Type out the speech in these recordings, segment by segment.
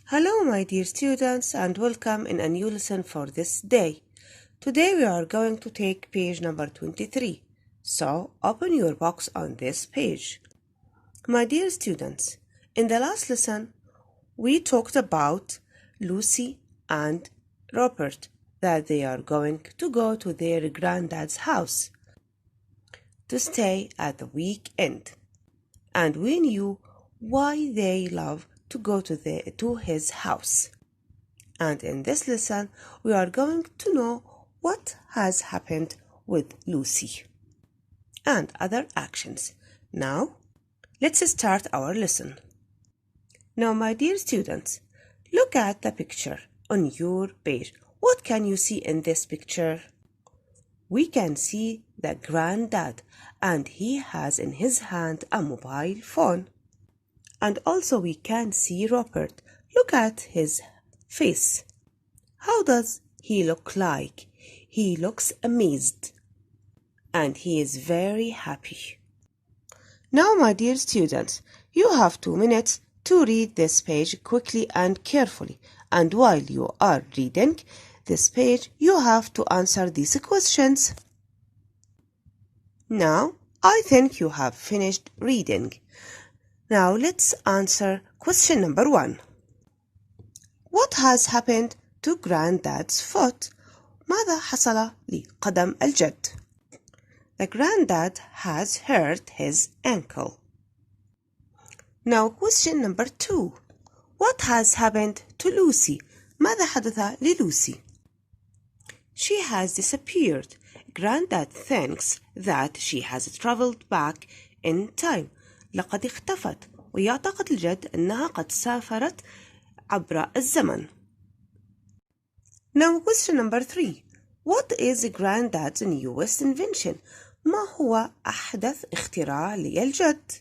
Hello, my dear students, and welcome in a new lesson for this day. Today we are going to take page number 23. So, open your box on this page. My dear students, in the last lesson, we talked about Lucy and Robert, that they are going to go to their granddad's house to stay at the weekend. And we knew why they love to go to his house. And in this lesson, we are going to know what has happened with Lucy and other actions. Now, let's start our lesson. Now, my dear students, look at the picture on your page. What can you see in this picture? We can see the granddad, and he has in his hand a mobile phone. And also we can see Robert. Look at his face. How does he look like? He looks amazed. And he is very happy. Now, my dear students, you have 2 minutes to read this page quickly and carefully. And while you are reading this page, you have to answer these questions. Now, I think you have finished reading. Now let's answer question number 1. What has happened to granddad's foot? ماذا حصل لقدم الجد? The granddad has hurt his ankle. Now question number 2. What has happened to Lucy? ماذا حدث للوسي? She has disappeared. Granddad thinks that she has traveled back in time. لقد اختفت ويعتقد الجد أنها قد سافرت عبر الزمن. Now question number 3. What is granddad's newest invention? ما هو أحدث اختراع للجد?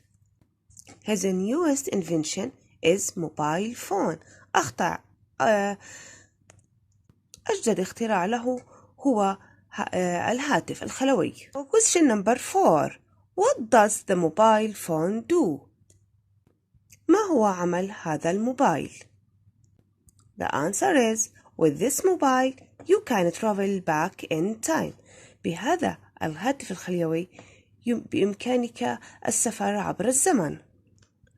His newest invention is mobile phone. أجدد اختراع له هو الهاتف الخلوي. Question number 4. What does the mobile phone do? ما هو عمل هذا الموبايل? The answer is, with this mobile, you can travel back in time. بهذا الهاتف الخليوي بإمكانك السفر عبر الزمن.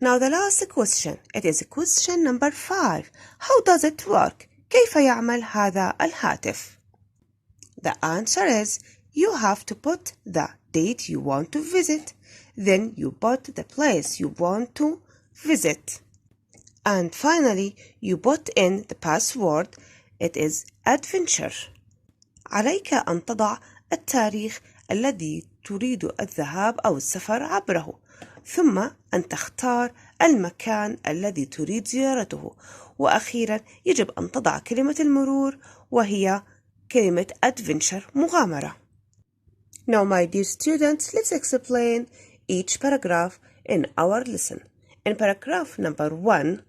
Now the last question. It is question number 5. How does it work? كيف يعمل هذا الهاتف? The answer is, you have to put the date you want to visit. Then you put the place you want to visit. And finally, you put in the password. It is adventure. عليك أن تضع التاريخ الذي تريد الذهاب أو السفر عبره. ثم أن تختار المكان الذي تريد زيارته. وأخيرا يجب أن تضع كلمة المرور وهي كلمة adventure مغامرة. Now, my dear students, let's explain each paragraph in our lesson. In paragraph number 1,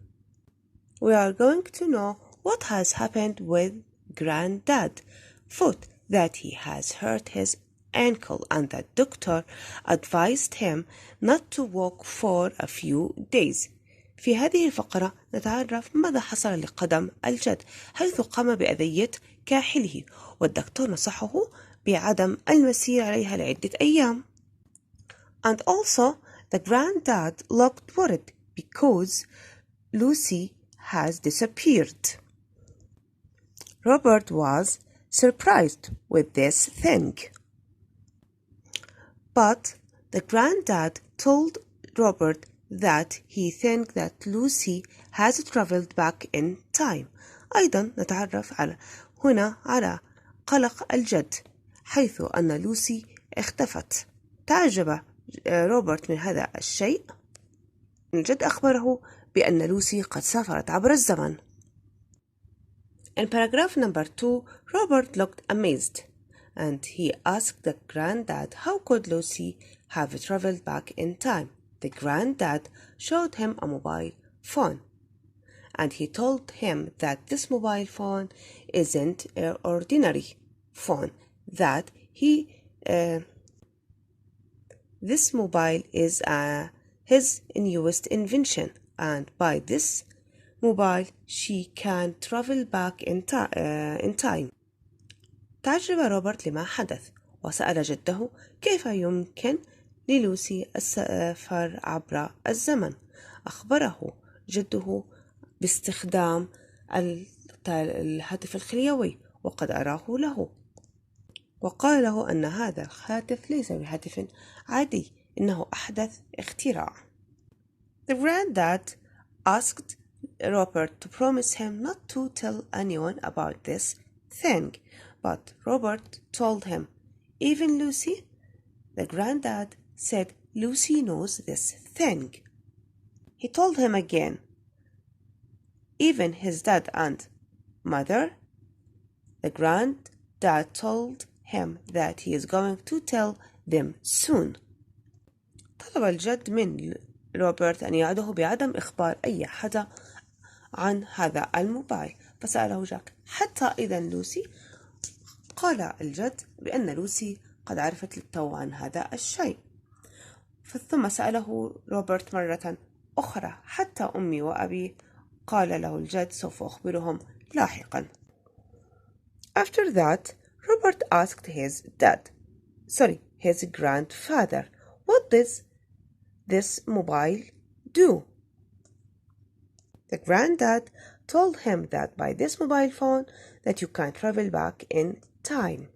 we are going to know what has happened with granddad foot, that he has hurt his ankle and the doctor advised him not to walk for a few days. في هذه الفقرة نتعرف ماذا حصل لقدم الجد حيث قام بأذية كاحله والدكتور نصحه بعدم المسير عليها لعدة أيام. And also the granddad looked worried because Lucy has disappeared. Robert was surprised with this thing. But the granddad told Robert that he thinks that Lucy has traveled back in time. أيضا نتعرف هنا على قلق الجد حيث أن لوسي اختفت. تعجب روبرت من هذا الشيء. الجد أخبره بأن لوسي قد سافرت عبر الزمن. In paragraph number 2, Robert looked amazed and he asked the granddad how could Lucy have traveled back in time. The granddad showed him a mobile phone and he told him that this mobile phone isn't an ordinary phone, that this mobile is his newest invention, and by this mobile she can travel back in time. تعجب روبرت لما حدث وسأل جده كيف يمكن للوسي السفر عبر الزمن. أخبره جده باستخدام الهاتف الخليوي وقد أراه له، وقال له أن هذا الهاتف ليس بهاتف عادي، إنه أحدث اختراع. The granddad asked Robert to promise him not to tell anyone about this thing, but Robert told him, even Lucy? The granddad said Lucy knows this thing. He told him again, even his dad and mother. The granddad told him that he is going to tell them soon. طلب الجد من روبرت أن يعده بعدم إخبار أي أحد عن هذا الموبايل، فسأله جاك حتى إذا لوسي؟ قال الجد بأن لوسي قد عرفت للتو عن هذا الشيء. ثم سأله روبرت مرة أخرى حتى أمي وأبي؟ قال له الجد سوف أخبرهم لاحقا. After that, Robert asked his grandfather, what does this mobile do? The granddad told him that by this mobile phone that you can travel back in time.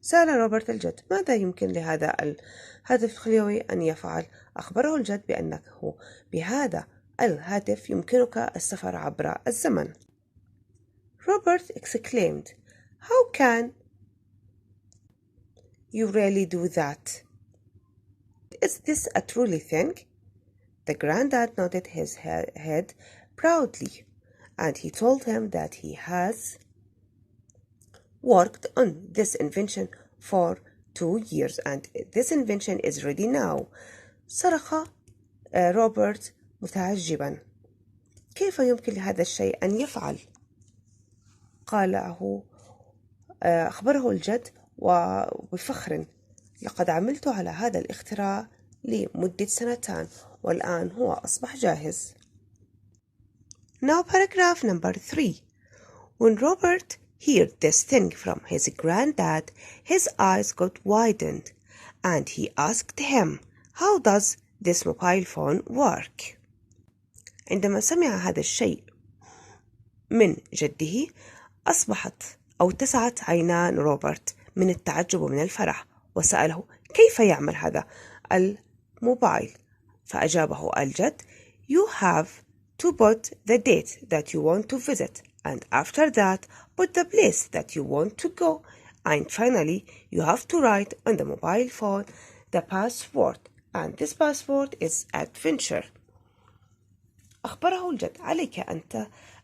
سأل روبرت الجد ماذا يمكن لهذا الهاتف الخليوي أن يفعل؟ أخبره الجد بأنه بهذا الهاتف يمكنك السفر عبر الزمن. Robert exclaimed, how can you really do that? Is this a truly thing? The granddad nodded his head proudly, and he told him that he has worked on this invention for 2 years and this invention is ready now. صرخ روبرت متعجبا، كيف يمكن لهذا الشيء أن يفعل؟ أخبره الجد وبفخر، لقد عملت على هذا الاختراع لمدة 2 سنين والآن هو أصبح جاهز. Now paragraph number 3. When Robert heard this thing from his granddad, his eyes got widened and he asked him, how does this mobile phone work? عندما سمع هذا الشيء من جده اتسعت عينان روبرت من التعجب ومن الفرح، وسأله كيف يعمل هذا الموبايل؟ فأجابه الجد You have to put the date that you want to visit and after that put the place that you want to go and finally you have to write on the mobile phone the password and this password is adventure. أخبره الجد عليك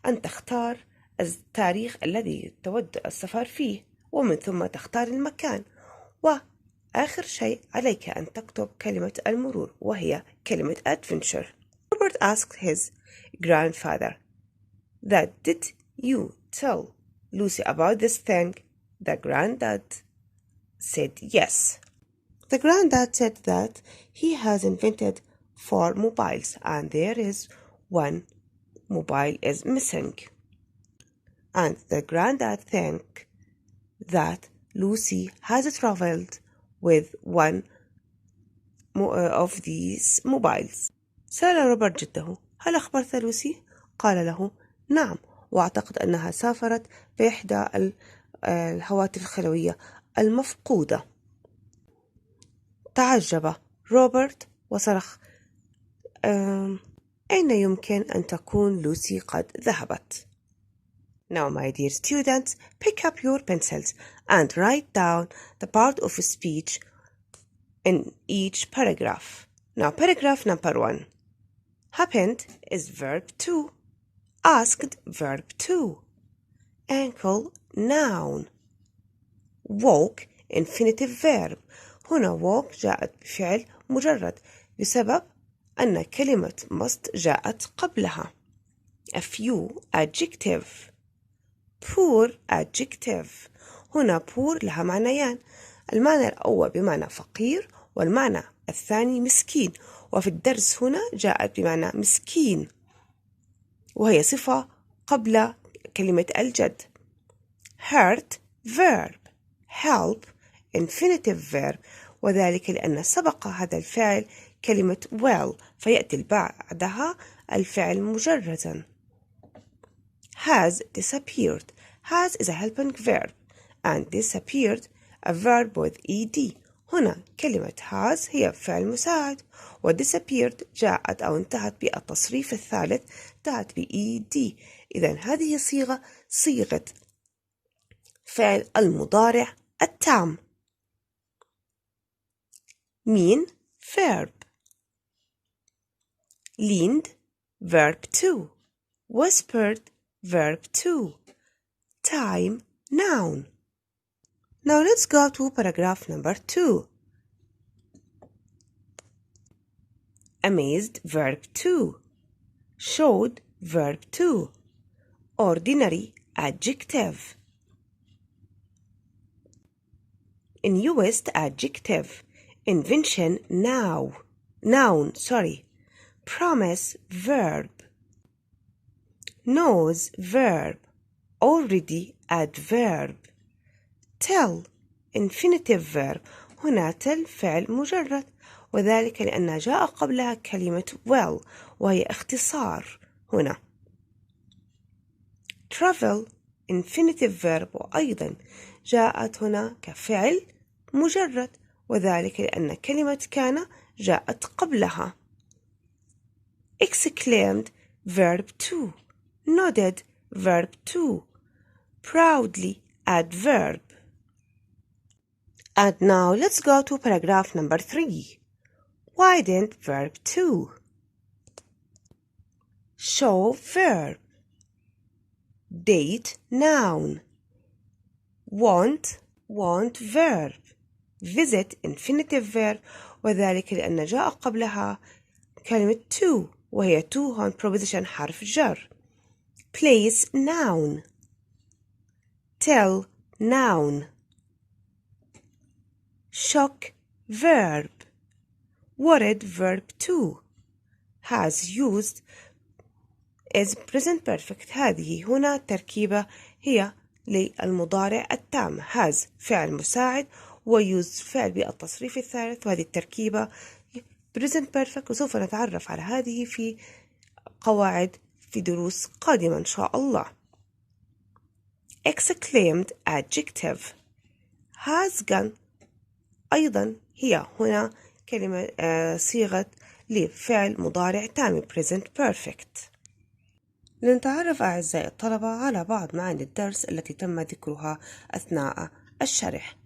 أن تختار التاريخ الذي تود السفر فيه ومن ثم تختار المكان، وآخر شيء عليك أن تكتب كلمة المرور وهي كلمة adventure. Robert asked his grandfather that did you tell Lucy about this thing? The granddad said yes. The granddad said that he has invented 4 mobiles and there is one mobile is missing. And the granddad think that Lucy has traveled with one of these mobiles. سأل روبرت جده هل أخبرت لوسي؟ قال له نعم، وأعتقد أنها سافرت بإحدى الهواتف الخلوية المفقودة. تعجب روبرت وصرخ أين يمكن أن تكون لوسي قد ذهبت؟ Now my dear students, pick up your pencils and write down the part of a speech in each paragraph. Now paragraph number 1. Happened is verb 2. Asked verb 2. Ankle noun. Walk infinitive verb. هنا walk جاءت بفعل مجرد بسبب أن كلمة must جاءت قبلها. A few adjective. poor adjective. هنا poor لها معنيان، المعنى الأول بمعنى فقير والمعنى الثاني مسكين، وفي الدرس هنا جاءت بمعنى مسكين. وهي صفة قبل كلمة الجد. hurt verb help infinitive verb وذلك لأن سبق هذا الفعل كلمة well فيأتي بعدها الفعل مجردا. has disappeared has is a helping verb and disappeared a verb with ed. هنا كلمة has هي فعل مساعد و disappeared جاءت أو انتهت بالتصريف الثالث انتهت ب ed. إذن هذه صيغة فعل المضارع التام. mean verb leaned verb 2 whispered verb 2 time noun. Now let's go to paragraph number 2. Amazed verb 2 showed verb 2 ordinary adjective newest adjective invention noun promise verb knows verb already adverb tell infinitive verb. هنا tell فعل مجرد وذلك لأن جاء قبلها كلمة well وهي اختصار هنا. travel infinitive verb وأيضا جاءت هنا كفعل مجرد وذلك لأن كلمة كان جاءت قبلها. exclaimed verb 2 nodded verb 2 proudly adverb. And now let's go to paragraph number 3. Widened verb 2 show verb date noun want verb visit infinitive verb وذلك لأن جاء قبلها كلمة to وهي to هون preposition حرف جر. place noun tell noun shock verb worried verb 2 has used is present perfect. هذه هنا التركيبة هي للمضارع التام has فعل مساعد وuse فعل بالتصريف الثالث وهذه التركيبة present perfect وسوف نتعرف على هذه في قواعد في دروس قادمة إن شاء الله. exclaimed adjective has gone أيضا هي هنا كلمة صيغة لفعل مضارع تام present perfect. لنتعرف أعزائي الطلبة على بعض معاني الدرس التي تم ذكرها أثناء الشرح.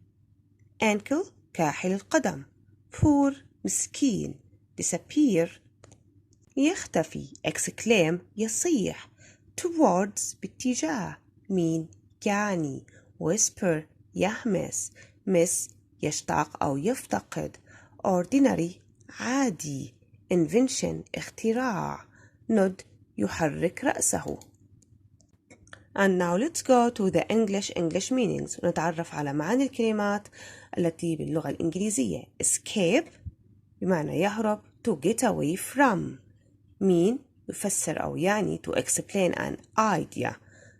ankle كاحل القدم poor مسكين disappear يختفي exclaim يصيح towards باتجاه mean يعني whisper يهمس miss يشتاق أو يفتقد ordinary عادي invention اختراع nod يحرك رأسه. And now let's go to the English meanings ونتعرف على معاني الكلمات التي باللغة الإنجليزية. escape بمعنى يهرب to get away from mean يفسر أو يعني to explain an idea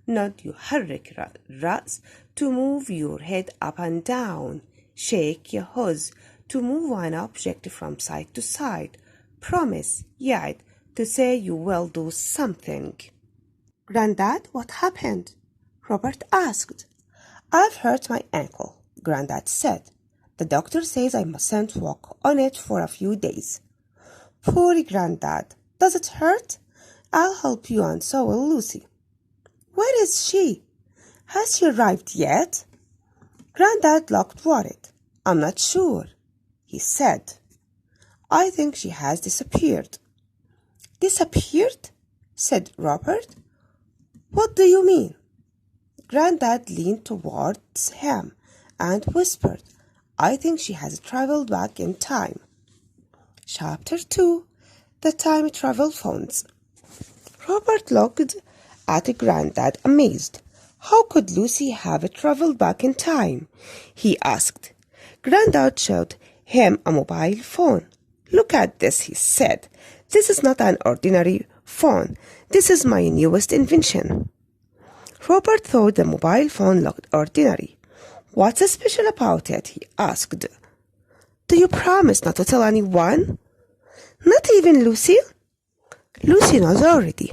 nod يحرك الرأس to move your head up and down shake يهز to move an object from side to side promise يعد to say you will do something. Granddad, what happened? Robert asked. I've hurt my ankle, Granddad said. The doctor says I mustn't walk on it for a few days. Poor Granddad. Does it hurt? I'll help you and so will Lucy. Where is she? Has she arrived yet? Granddad looked worried. I'm not sure, he said. I think she has disappeared. Disappeared? Said Robert. What do you mean? Granddad leaned towards him and whispered, I think she has traveled back in time. Chapter 2 The Time Travel Phones. Robert looked at Granddad amazed. How could Lucy have traveled back in time? He asked. Granddad showed him a mobile phone. Look at this, he said. This is not an ordinary phone. This is my newest invention. Robert thought the mobile phone looked ordinary. What's special about it? He asked. Do you promise not to tell anyone? Not even Lucy? Lucy knows already.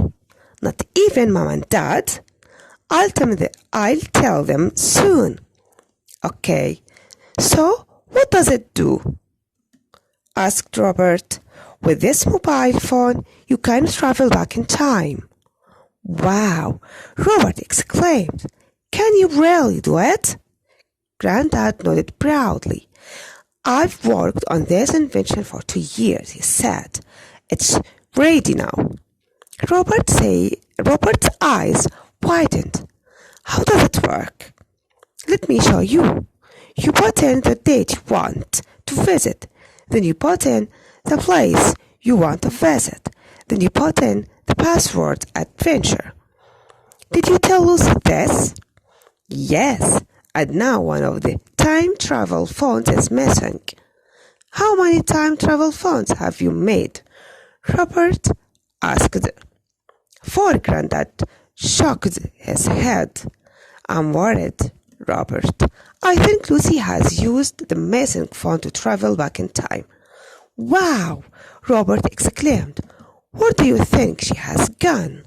Not even Mom and Dad? I'll tell them soon. Okay, so what does it do? Asked Robert. With this mobile phone, you can travel back in time. Wow, Robert exclaimed. Can you really do it? Granddad nodded proudly. I've worked on this invention for 2 years, he said. It's ready now. Robert's eyes widened. How does it work? Let me show you. You put in the date you want to visit. Then you put in the place you want to visit. Then you put in the password adventure. Did you tell Lucy this? Yes, and now one of the time travel phones is missing. How many time travel phones have you made? Robert asked. 4, Granddad shook his head. I'm worried, Robert. I think Lucy has used the missing phone to travel back in time. Wow, Robert exclaimed. Where do you think she has gone?